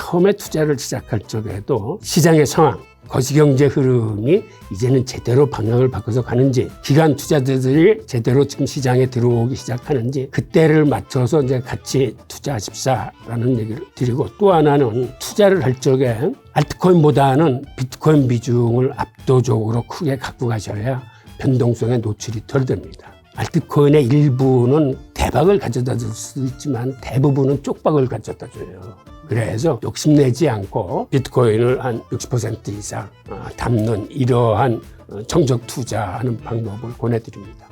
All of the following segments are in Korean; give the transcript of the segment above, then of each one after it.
처음에 투자를 시작할 적에도 시장의 상황, 거시경제 흐름이 이제는 제대로 방향을 바꿔서 가는지, 기관 투자자들이 제대로 지금 시장에 들어오기 시작하는지, 그때를 맞춰서 이제 같이 투자하십사라는 얘기를 드리고, 또 하나는 투자를 할 적에 알트코인보다는 비트코인 비중을 압도적으로 크게 갖고 가셔야 변동성에 노출이 덜 됩니다. 알트코인의 일부는 대박을 가져다 줄 수 있지만 대부분은 쪽박을 가져다 줘요. 그래서 욕심내지 않고 비트코인을 한 60% 이상 담는 이러한 정적 투자하는 방법을 권해드립니다.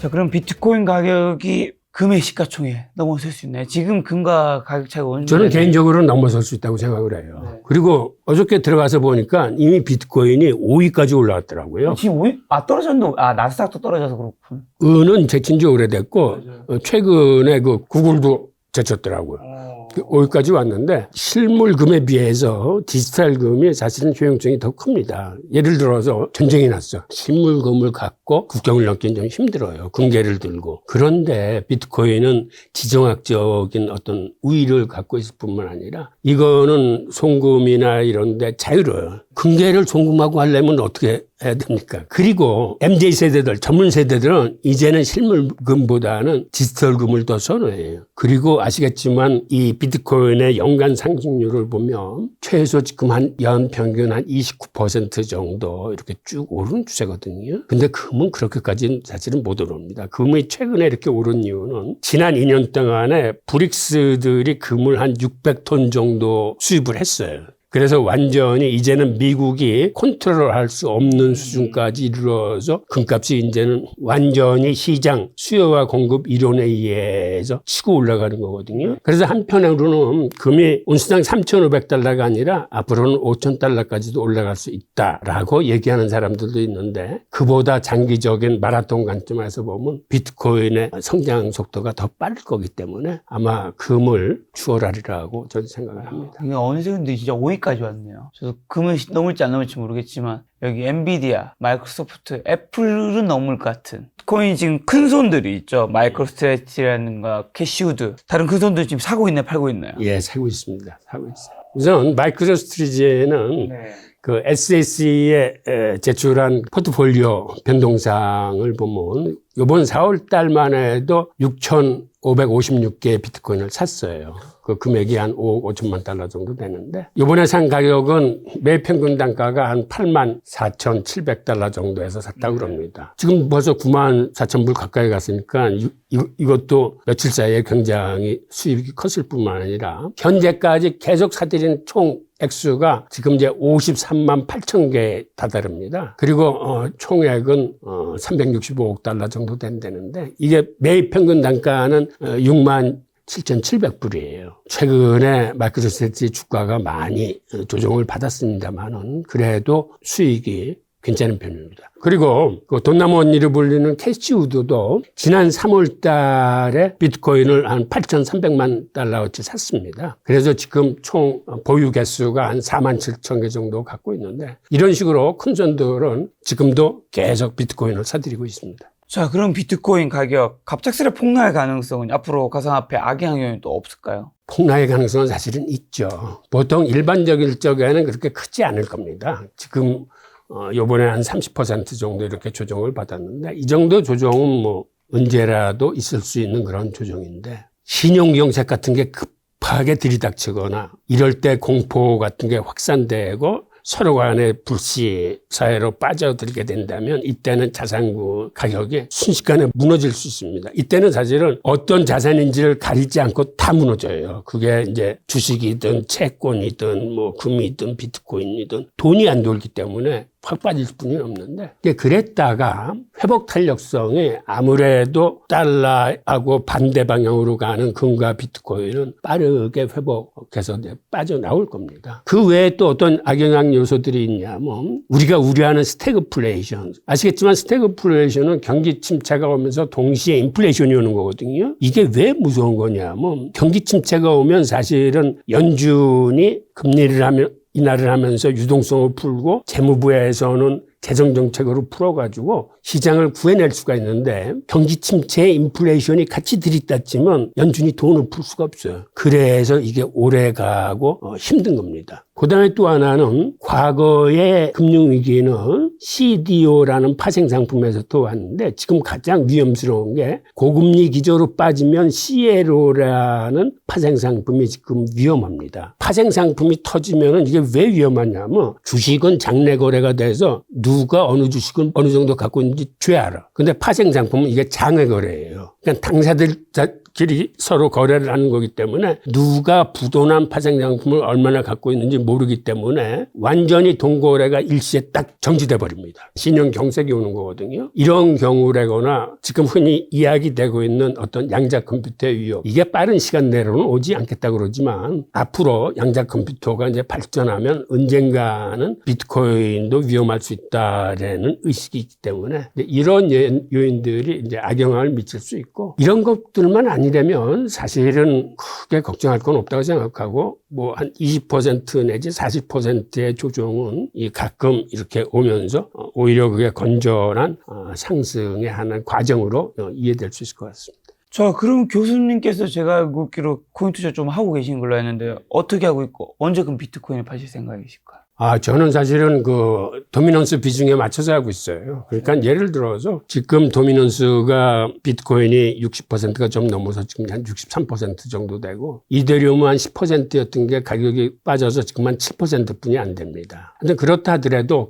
자, 그럼 비트코인 가격이 금의 시가총액 넘어설 수 있나요? 지금 금과 가격 차이가 어느 정도? 저는 개인적으로는 넘어설 수 있다고 생각을 해요. 네. 그리고 어저께 들어가서 보니까 이미 비트코인이 5위까지 올라왔더라고요. 지금 5위? 떨어졌는데, 나스닥도 떨어져서 그렇군. 은은 제친 지 오래됐고, 최근에 그 구글도 제쳤더라고요. 5위까지 왔는데, 실물금에 비해서 디지털금이 사실은 효용성이 더 큽니다. 예를 들어서 전쟁이 났어. 실물금을 갖고 국경을 넘기는 좀 힘들어요. 금괴를 들고. 그런데 비트코인은 지정학적인 어떤 우위를 갖고 있을 뿐만 아니라, 이거는 송금이나 이런 데 자유로워요. 금괴를 송금하고 하려면 어떻게 해야 됩니까? 그리고 MZ 세대들, 전문 세대들은 이제는 실물금보다는 디지털금을 더 선호해요. 그리고 아시겠지만 이 비트코인의 연간 상승률을 보면 최소 지금 한 연평균 한 29% 정도 이렇게 쭉 오르는 추세거든요. 근데 금은 그렇게까지는 사실은 못 오릅니다. 금이 최근에 이렇게 오른 이유는 지난 2년 동안에 브릭스들이 금을 한 600톤 정도 수입을 했어요. 그래서 완전히 이제는 미국이 컨트롤할 수 없는 수준까지 이르러서 금값이 이제는 완전히 시장 수요와 공급 이론에 의해서 치고 올라가는 거거든요. 그래서 한편으로는 금이 온스당 3,500달러가 아니라 앞으로는 5,000달러까지도 올라갈 수 있다라고 얘기하는 사람들도 있는데, 그보다 장기적인 마라톤 관점에서 보면 비트코인의 성장 속도가 더 빠를 거기 때문에 아마 금을 추월하리라고 저는 생각을 합니다. 이게 어느새 근데 진짜 5위까지 왔네요. 저도 금은 넘을지 안 넘을지 모르겠지만, 여기 엔비디아, 마이크로소프트, 애플은 넘을 것 같은. 비트코인 지금 큰 손들이 있죠. 마이크로스트레치라든가 캐시우드. 다른 큰 손들 지금 사고 있나요? 팔고 있나요? 예, 사고 있습니다. 사고 있어요. 우선 마이크로스트레치는 그 SEC에 제출한 포트폴리오 변동사항을 보면 이번 4월 달만 해도 6,556개의 비트코인을 샀어요. 그 금액이 한 5억 5천만 달러 정도 되는데, 이번에 산 가격은 매 평균 단가가 한 84,700달러 정도에서 샀다고 그럽니다. 지금 벌써 94,000불 가까이 갔으니까 이것도 며칠 사이에 굉장히 수입이 컸을 뿐만 아니라 현재까지 계속 사들인 총 액수가 지금 이제 53만 8천 개에 다다릅니다. 그리고 총액은 365억 달러 정도 된다는데, 이게 매입 평균 단가는 6만 7,700불이에요. 최근에 마이크로스트레치 주가가 많이 조정을 받았습니다만은 그래도 수익이 괜찮은 편입니다. 그리고 그 돈나무 언니를 불리는 캐시우드도 지난 3월 달에 비트코인을 한 8,300만 달러어치 샀습니다. 그래서 지금 총 보유 개수가 한 4만 7천 개 정도 갖고 있는데, 이런 식으로 큰 손들은 지금도 계속 비트코인을 사들이고 있습니다. 자, 그럼 비트코인 가격 갑작스레 폭락의 가능성은 앞으로 가상화폐 악영향이 또 없을까요? 폭락의 가능성은 사실은 있죠. 보통 일반적일 적에는 그렇게 크지 않을 겁니다. 지금 요번에 한 30% 정도 이렇게 조정을 받았는데, 이 정도 조정은 뭐 언제라도 있을 수 있는 그런 조정인데, 신용경색 같은 게 급하게 들이닥치거나 이럴 때 공포 같은 게 확산되고 서로 간의 불씨 사회로 빠져들게 된다면 이때는 자산구 가격이 순식간에 무너질 수 있습니다. 이때는 사실은 어떤 자산인지를 가리지 않고 다 무너져요. 그게 이제 주식이든 채권이든 뭐 금이든 비트코인이든 돈이 안 돌기 때문에 확 빠질 뿐이 없는데, 그랬다가 회복 탄력성이 아무래도 달러하고 반대 방향으로 가는 금과 비트코인은 빠르게 회복해서 빠져나올 겁니다. 그 외에 또 어떤 악영향 요소들이 있냐면, 우리가 우려하는 스태그플레이션. 아시겠지만 스태그플레이션은 경기 침체가 오면서 동시에 인플레이션이 오는 거거든요. 이게 왜 무서운 거냐면, 경기 침체가 오면 사실은 연준이 금리를 인하를 하면서 유동성을 풀고, 재무부에서는 재정 정책으로 풀어가지고 시장을 구해낼 수가 있는데 경기 침체에 인플레이션이 같이 들이닥치면 연준이 돈을 풀 수가 없어요. 그래서 이게 오래 가고 힘든 겁니다. 그 다음에 또 하나는 과거의 금융위기는 CDO라는 파생상품에서도 왔는데 지금 가장 위험스러운 게 고금리 기조로 빠지면 CLO라는 파생상품이 지금 위험합니다. 파생상품이 터지면 이게 왜 위험하냐면 주식은 장내 거래가 돼서 누가 어느 주식은 어느 정도 갖고 있는지 죄 알아. 근데 파생상품은 이게 장외 거래예요. 그러니까 당사자들끼리 서로 거래를 하는 거기 때문에 누가 부도난 파생상품을 얼마나 갖고 있는지 모르기 때문에 완전히 동거래가 일시에 딱 정지돼 버립니다. 신용 경색이 오는 거거든요. 이런 경우라거나 지금 흔히 이야기되고 있는 어떤 양자 컴퓨터의 위협, 이게 빠른 시간 내로는 오지 않겠다 그러지만 앞으로 양자 컴퓨터가 이제 발전하면 언젠가는 비트코인도 위험할 수 있다라는 의식이 있기 때문에 이런 요인들이 이제 악영향을 미칠 수 있고, 이런 것들만 아니라면 사실은 크게 걱정할 건 없다고 생각하고, 뭐 한 20% 내지 40%의 조정은 가끔 이렇게 오면서 오히려 그게 건전한 상승의 하나의 과정으로 이해될 수 있을 것 같습니다. 자, 그럼 교수님께서 제가 묻기로 코인 투자 좀 하고 계신 걸로 아는데 어떻게 하고 있고 언제 그럼 비트코인을 파실 생각이실까요? 저는 사실은 그 도미넌스 비중에 맞춰서 하고 있어요. 그러니까 예를 들어서 지금 도미넌스가 비트코인이 60%가 좀 넘어서 지금 한 63% 정도 되고, 이더리움은 한 10%였던 게 가격이 빠져서 지금 한 7%뿐이 안 됩니다. 근데 그렇다 하더라도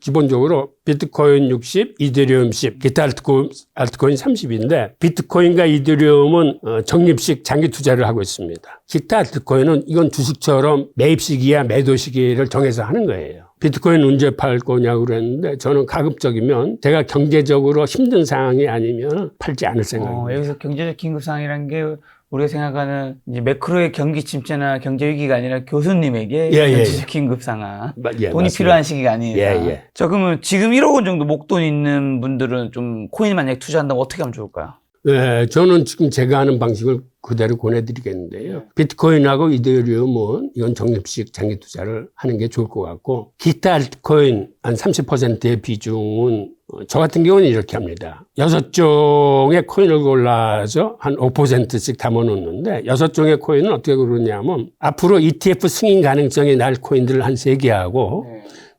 기본적으로 비트코인 60, 이더리움 10, 기타 알트코인 30인데 비트코인과 이더리움은 적립식 장기 투자를 하고 있습니다. 기타 알트코인은 이건 주식처럼 매입 시기야 매도 시기를 정해서 하는 거예요. 비트코인 언제 팔 거냐고 그랬는데 저는 가급적이면 제가 경제적으로 힘든 상황이 아니면 팔지 않을 생각입니다. 여기서 경제적 긴급상황이라는 게 우리가 생각하는 이제 매크로의 경기 침체나 경제 위기가 아니라 교수님에게 경제적 긴급 상황, 돈이 맞습니다. 필요한 시기가 아니니까. 자, 그러면 지금 1억 원 정도 목돈 있는 분들은 좀 코인 만약에 투자한다면 어떻게 하면 좋을까요? 네, 저는 지금 제가 하는 방식을 그대로 권해드리겠는데요. 비트코인하고 이더리움은 이건 적립식 장기 투자를 하는 게 좋을 것 같고, 기타 알트코인 한 30%의 비중은 저 같은 경우는 이렇게 합니다. 6종의 코인을 골라서 한 5%씩 담아놓는데, 6종의 코인은 어떻게 그러냐면 앞으로 ETF 승인 가능성이 날 코인들을 한 3개 하고,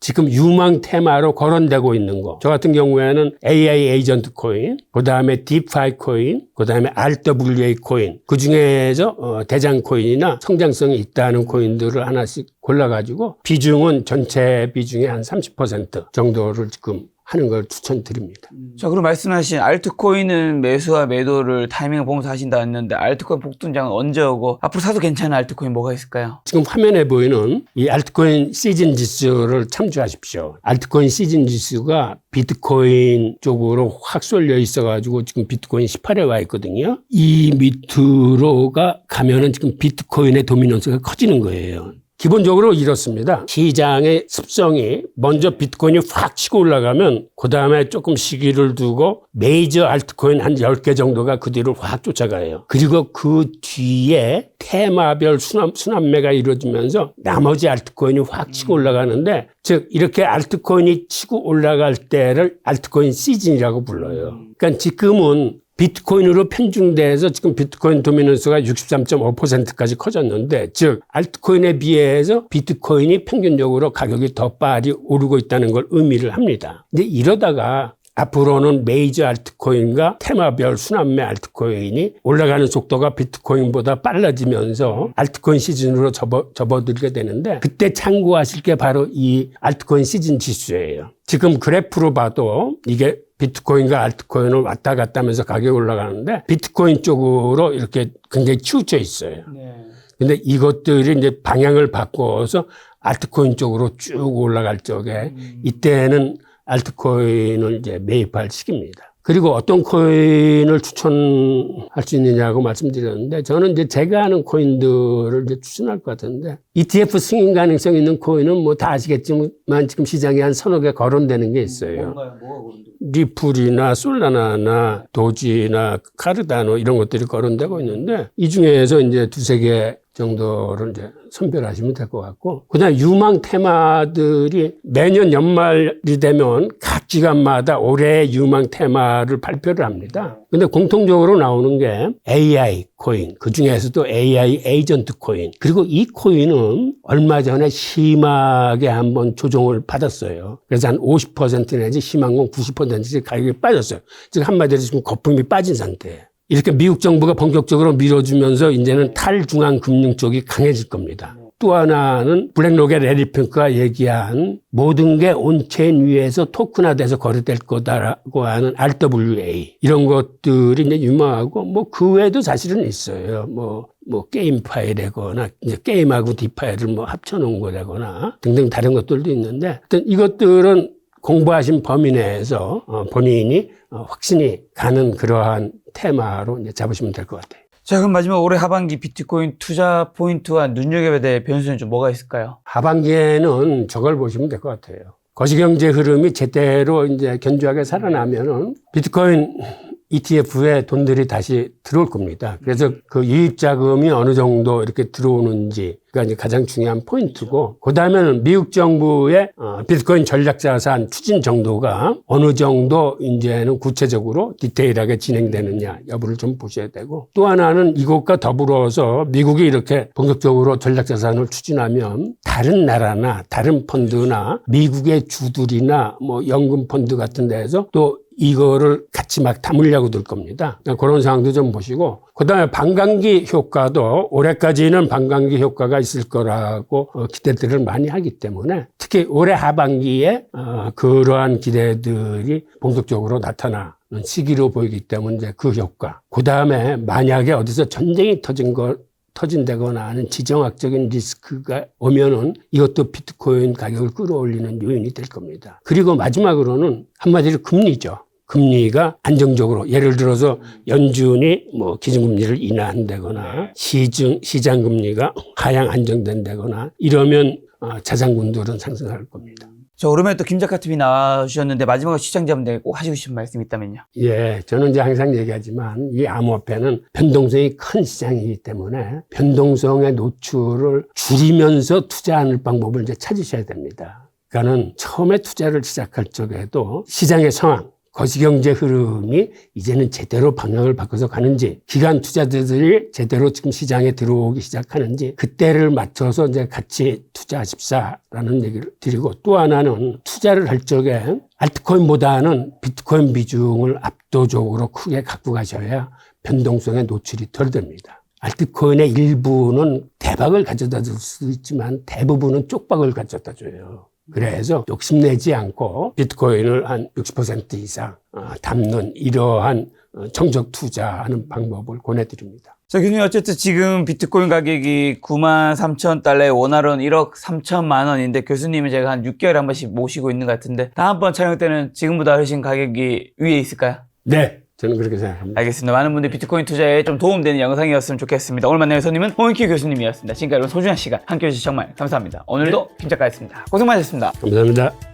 지금 유망 테마로 거론되고 있는 거. 저 같은 경우에는 AI 에이전트 코인, 그 다음에 디파이 코인, 그 다음에 RWA 코인. 그 중에서 대장 코인이나 성장성이 있다는 코인들을 하나씩 골라가지고 비중은 전체 비중의 한 30% 정도를 지금 하는 걸 추천드립니다. 자, 그럼 말씀하신 알트코인은 매수와 매도를 타이밍을 보면서 하신다 했는데 알트코인 폭등장은 언제 오고 앞으로 사도 괜찮은 알트코인 뭐가 있을까요? 지금 화면에 보이는 이 알트코인 시즌 지수를 참조하십시오. 알트코인 시즌 지수가 비트코인 쪽으로 확 쏠려 있어가지고 지금 비트코인 18에 와 있거든요. 이 밑으로가 가면은 지금 비트코인의 도미넌스가 커지는 거예요. 기본적으로 이렇습니다. 시장의 습성이 먼저 비트코인이 확 치고 올라가면 그 다음에 조금 시기를 두고 메이저 알트코인 한 10개 정도가 그 뒤로 확 쫓아가요. 그리고 그 뒤에 테마별 순환매가 이루어지면서 나머지 알트코인이 확 치고 올라가는데, 즉 이렇게 알트코인이 치고 올라갈 때를 알트코인 시즌이라고 불러요. 그러니까 지금은 비트코인으로 편중돼서 지금 비트코인 도미넌스가 63.5%까지 커졌는데, 즉 알트코인에 비해서 비트코인이 평균적으로 가격이 더 빨리 오르고 있다는 걸 의미를 합니다. 근데 이러다가 앞으로는 메이저 알트코인과 테마별 순환매 알트코인이 올라가는 속도가 비트코인보다 빨라지면서 알트코인 시즌으로 접어들게 되는데, 그때 참고하실 게 바로 이 알트코인 시즌 지수예요. 지금 그래프로 봐도 이게 비트코인과 알트코인을 왔다 갔다 하면서 가격이 올라가는데 비트코인 쪽으로 이렇게 굉장히 치우쳐 있어요. 근데 이것들이 이제 방향을 바꿔서 알트코인 쪽으로 쭉 올라갈 적에 이때는 알트코인을 이제 매입할 시기입니다. 그리고 어떤 코인을 추천할 수 있느냐고 말씀드렸는데, 저는 이제 제가 하는 코인들을 이제 추천할 것 같은데, ETF 승인 가능성 있는 코인은 뭐 다 아시겠지만 지금 시장에 한 서너 개 거론되는 게 있어요. 뭐가 거론돼? 리플이나 솔라나나 도지나 카르다노 이런 것들이 거론되고 있는데, 이 중에서 이제 두세 개 정도를 이제 선별하시면 될 것 같고, 그다음 유망 테마들이 매년 연말이 되면 각 기관마다 올해의 유망 테마를 발표를 합니다. 근데 공통적으로 나오는 게 AI 코인, 그 중에서도 AI 에이전트 코인, 그리고 이 코인은 얼마 전에 심하게 한번 조정을 받았어요. 그래서 한 50% 내지 심한 건 90%씩 가격이 빠졌어요. 즉 한마디로 지금 거품이 빠진 상태예요. 이렇게 미국 정부가 본격적으로 밀어주면서 이제는 탈중앙 금융 쪽이 강해질 겁니다. 또 하나는 블랙록의 레리 핑크가 얘기한 모든 게 온체인 위에서 토큰화돼서 거래될 거다라고 하는 RWA, 이런 것들이 이제 유망하고, 뭐 그 외에도 사실은 있어요. 뭐 게임파이라거나 이제 게임하고 디파이를 뭐 합쳐놓은 거라거나 등등 다른 것들도 있는데, 하여튼 이것들은 공부하신 범위 내에서 본인이 확신이 가는 그러한 테마로 이제 잡으시면 될 것 같아요. 자, 그럼 마지막 올해 하반기 비트코인 투자 포인트와 눈여겨봐야 될 변수는 좀 뭐가 있을까요? 하반기에는 저걸 보시면 될 것 같아요. 거시경제 흐름이 제대로 이제 견조하게 살아나면은 비트코인 ETF에 돈들이 다시 들어올 겁니다. 그래서 그 유입 자금이 어느 정도 이렇게 들어오는지가 이제 가장 중요한 포인트고, 그 다음에는 미국 정부의 비트코인 전략자산 추진 정도가 어느 정도 이제는 구체적으로 디테일하게 진행되느냐 여부를 좀 보셔야 되고, 또 하나는 이것과 더불어서 미국이 이렇게 본격적으로 전략자산을 추진하면 다른 나라나 다른 펀드나 미국의 주들이나 뭐 연금 펀드 같은 데에서 또 이거를 같이 막 담으려고 들 겁니다. 그런 상황도 좀 보시고, 그 다음에 반감기 효과도 올해까지는 반감기 효과가 있을 거라고 기대들을 많이 하기 때문에 특히 올해 하반기에 그러한 기대들이 본격적으로 나타나는 시기로 보이기 때문에 이제 그 효과. 그 다음에 만약에 어디서 전쟁이 터진다거나 하는 지정학적인 리스크가 오면은 이것도 비트코인 가격을 끌어올리는 요인이 될 겁니다. 그리고 마지막으로는 한마디로 금리죠. 금리가 안정적으로, 예를 들어서 연준이 뭐 기준금리를 인하한다거나 시장 금리가 하향 안정된다거나 이러면 자산군들은 상승할 겁니다. 자, 오랜만에 또 김 작가님이 나와주셨는데 마지막으로 시청자분들 꼭 하시고 싶은 말씀이 있다면요. 예, 저는 이제 항상 얘기하지만 이 암호화폐는 변동성이 큰 시장이기 때문에 변동성의 노출을 줄이면서 투자하는 방법을 이제 찾으셔야 됩니다. 그러니까는 처음에 투자를 시작할 적에도 시장의 상황, 거시경제 흐름이 이제는 제대로 방향을 바꿔서 가는지, 기관 투자자들이 제대로 지금 시장에 들어오기 시작하는지, 그때를 맞춰서 이제 같이 투자하십사라는 얘기를 드리고, 또 하나는 투자를 할 적에 알트코인보다는 비트코인 비중을 압도적으로 크게 갖고 가셔야 변동성의 노출이 덜 됩니다. 알트코인의 일부는 대박을 가져다 줄 수 있지만 대부분은 쪽박을 가져다 줘요. 그래서 욕심내지 않고 비트코인을 한 60% 이상 담는 이러한 정적 투자하는 방법을 권해드립니다. 자, 교수님, 어쨌든 지금 비트코인 가격이 93,000달러에 원화로는 1억 3천만 원인데 교수님은 제가 한 6개월에 한 번씩 모시고 있는 것 같은데 다음번 촬영 때는 지금보다 훨씬 가격이 위에 있을까요? 네, 저는 그렇게 생각합니다. 알겠습니다. 많은 분들 비트코인 투자에 좀 도움되는 영상이었으면 좋겠습니다. 오늘 만난 손님은 홍익규 교수님이었습니다. 지금까지 여러분 소중한 시간 함께해 주셔서 정말 감사합니다. 오늘도 김 작가였습니다. 고생 많으셨습니다. 감사합니다.